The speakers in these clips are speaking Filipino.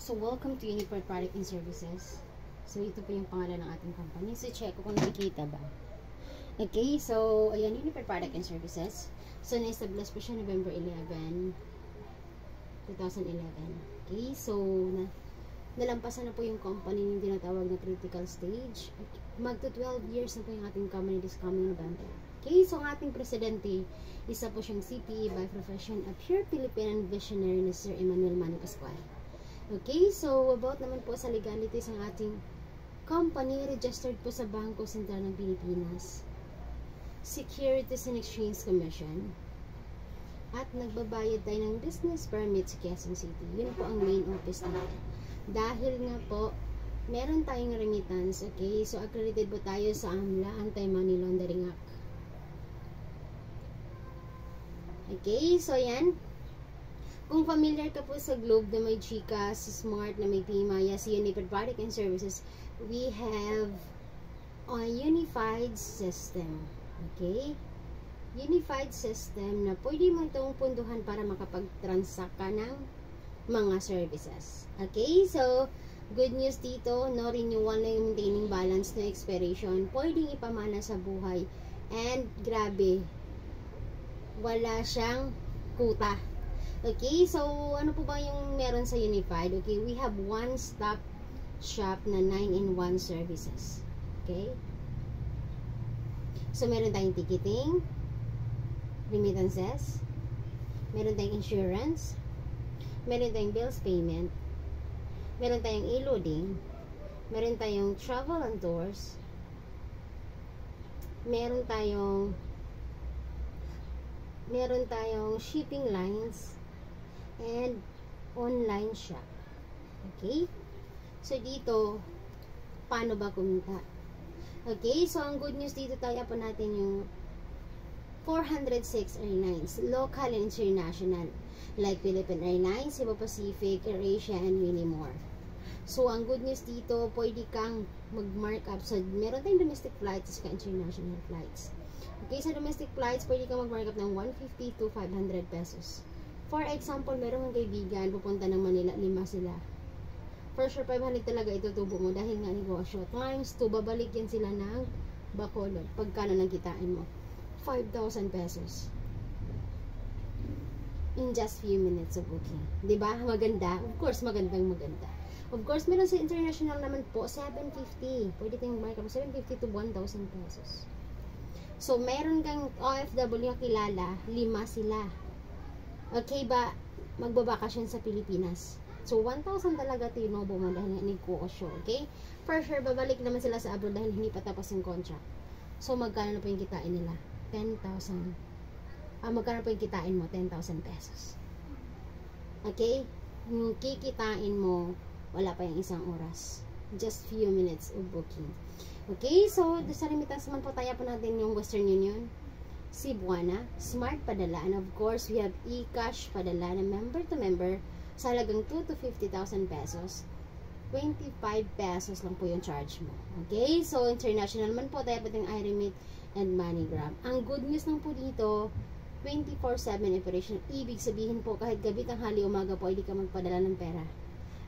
So, welcome to Unified Product and Services. So, ito po yung pangalan ng ating company. So, check ko kung nakikita ba. Okay, so, ayan, Unified Product and Services. So, na-establish po siya November 11, 2011. Okay, so, nalampasan na po yung company yung tinatawag na critical stage. Magto 12 years na po yung ating company this coming November. Okay, so ang ating presidente, isa po siyang CPA by profession, a pure Filipino visionary na Sir Emmanuel Manny Pascual. Okay, so about naman po sa legalities ng ating company, registered po sa Bangko Sentral ng Pilipinas, Securities and Exchange Commission, at nagbabayad tayo ng business permit sa Quezon City. Yun po ang main office natin. Dahil nga po, meron tayong remittance, okay? So, accredited po tayo sa AMLA, Anti-Money Laundering Act. Okay, so yan. Kung familiar ka po sa Globe na may GCash, Smart na may PIMA, yes, Unified Product and Services, we have a unified system. Okay? Unified system na pwede mo itong punduhan para makapag-transact ka ng mga services. Okay? So, good news dito, no renewal na yung maintaining balance na expiration. Pwedeng ipamana sa buhay. And, grabe, wala siyang kuta. Okay, so ano po ba yung meron sa Unified? Okay, we have one-stop shop na 9-in-1 services. Okay? So, meron tayong ticketing, remittances, meron tayong insurance, meron tayong bills payment, meron tayong e-loading, meron tayong travel and tours, meron tayong shipping lines, and online shop. Okay? So, dito, paano ba kumita? Okay? So, ang good news dito, tayo po natin yung 406 airlines, local and international, like Philippine Airlines, Cebu Pacific, AirAsia, and many more. So, ang good news dito, pwede kang mag-mark up. So, meron tayong domestic flights at international flights. Okay, sa domestic flights, pwede kang mag-mark up ng 150 to 500 pesos. For example, meron kang kaibigan, pupunta ng Manila, 5 sila. For sure, 500 talaga itutubo mo dahil nga negosyo. Times 2, babalik yan sila ng Bacolod. Pagkano nang kitain mo? 5,000 pesos. In just few minutes of booking. Diba? Maganda? Of course, magandang maganda. Of course, meron sa international naman po, 750. Pwede kang mark up 750 to 1,000 pesos. So, meron kang OFW na kilala, 5 sila. Okay ba, magbabakasyon sa Pilipinas? So, 1,000 talaga tinobo mo dahil nagkukosyo, okay? For sure, babalik naman sila sa abroad dahil hindi pa tapos yung contract. So, magkano na po yung kitain nila? 10,000. Magkano po yung kitain mo? 10,000 pesos. Okay? Yung kikitain mo, wala pa yung isang oras. Just few minutes of booking. Okay? So, sa remittance naman po, tayo po natin yung Western Union, Cebuana, Smart Padala, and of course, we have eCash Padala na member to member sa halagang 2 to 50,000 pesos. 25 pesos lang po yung charge mo. Okay? So, international man po, tayo po yung iRemit and MoneyGram. Ang good news lang po dito, 24/7 operation. Ibig sabihin po, kahit gabi, tanghali, umaga po, hindi ka magpadala ng pera.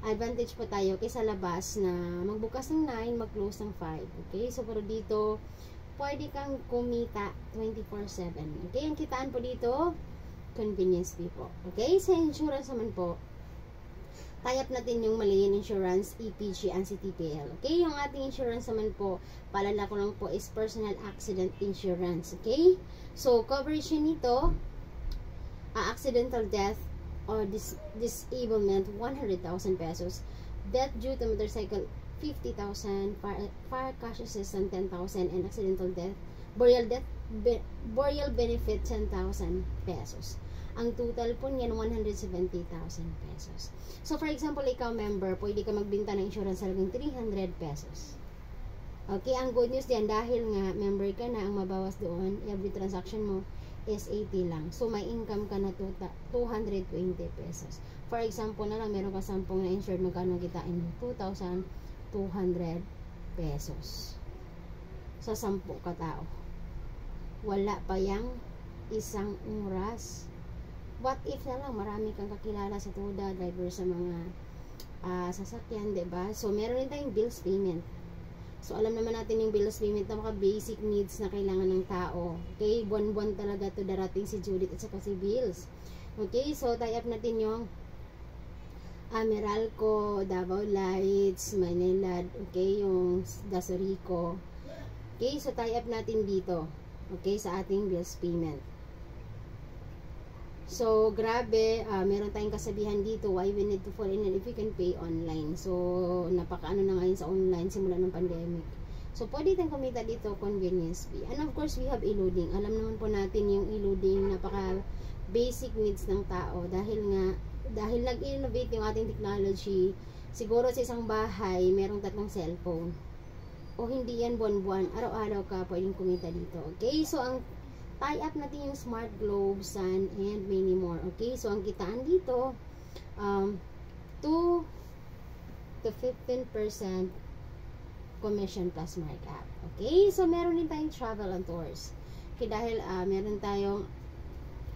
Advantage po tayo kaysa labas na magbukas ng 9, mag-close ng 5. Okay? So, pero dito, pwede kang kumita 24/7. Okay? Ang kitaan po dito, convenience fee po. Okay? Sa insurance naman po, tie-up natin yung Malayan Insurance, EPG, and CTPL. Okay? Yung ating insurance naman po, paalala ko lang po, is personal accident insurance. Okay? So, coverage nito, accidental death or disablement, 100,000 pesos. Death due to motorcycle, 50,000, fire cash assistance 10,000, and accidental death, burial benefit 10,000 pesos. Ang total po niyan 170,000 pesos. So for example, ikaw member, pwede ka magbenta ng insurance sa halagang 300 pesos. Okay, ang good news diyan dahil nga member ka na, ang mabawas doon every transaction mo is 80 lang. So may income ka na 220 pesos. For example na lang, meron ka 10 na insured, magkano kitain mo? 2,200 pesos sa 10 katao. Wala pa yang isang oras. What if na lang marami kang kakilala sa tuda, driver sa mga sasakyan, diba? So, meron din tayong bills payment. So, alam naman natin yung bills payment na mga basic needs na kailangan ng tao. Okay? Buwan-buwan talaga to darating si Judith at saka si Bills. Okay? So, tie up natin yung Meralco, Davao Lights, Manila, okay? Yung Dasorico. Okay? So, tie up natin dito. Okay? Sa ating bills payment. So, grabe, meron tayong kasabihan dito, why we need to fall in if we can pay online. So, napakaano na ngayon sa online simula ng pandemic. So, pwede tayong kumita dito, convenience fee. And of course, we have e-loading. Alam naman po natin yung e-loading, napaka basic needs ng tao. Dahil nag-innovate yung ating technology, siguro sa isang bahay, merong 3 cellphone. O hindi yan buwan-buwan, araw-araw ka pwedeng kumita dito. Okay, so ang tie up natin yung Smart Globe, Sun, and many more. Okay, so ang kitaan dito, 2 to 15% commission plus markup. Okay, so meron din tayong travel and tours. Okay, dahil meron tayong,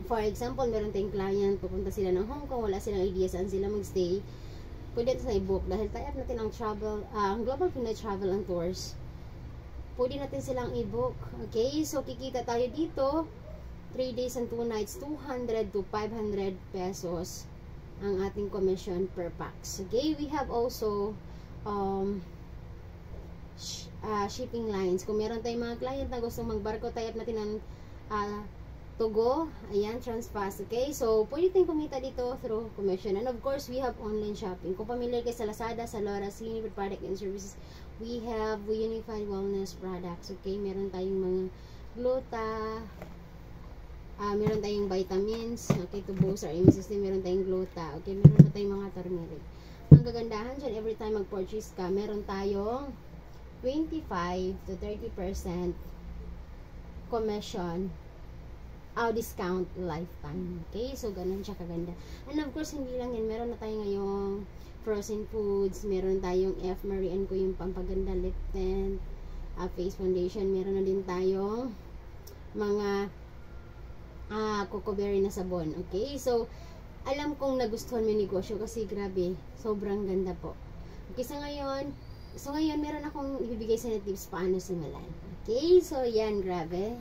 for example, meron tayong client, pupunta sila ng Hong Kong, wala silang idea saan sila magstay, pwede ito sa i-book. Dahil tie up natin ang travel, ang Global Pinoy Travel and Tours, pwede natin silang i-book. Okay, so kikita tayo dito 3 days and 2 nights, 200 to 500 pesos ang ating commission per pax. Okay, we have also shipping lines. Kung meron tayong mga client na gusto magbarko, tie up natin ng Togo, ayan, Transfast. Okay, so pwede tayong kumita dito through commission. And of course, we have online shopping. Kung familiar kayo sa Lazada, sa Lora, Unified Product and Services, we have Unified Wellness Products. Okay, meron tayong mga gluta, meron tayong vitamins, okay, to boost our immune system, meron tayong gluta, okay, meron na tayong mga turmeric. Ang gagandahan dyan, every time mag-purchase ka, meron tayong 25 to 30% commission, discount lifetime. Okay, so ganun siya kaganda. And of course, hindi lang yan, meron na tayo ngayong frozen foods, meron tayong F. Marie & Co, yung pampaganda lip tint, face foundation, meron na din tayong mga coco berry na sabon. Okay, so alam kong nagustuhan mo yung negosyo kasi grabe, sobrang ganda po. Okay, so ngayon meron akong ibibigay sa tips paano simulan. Okay, so yan, grabe.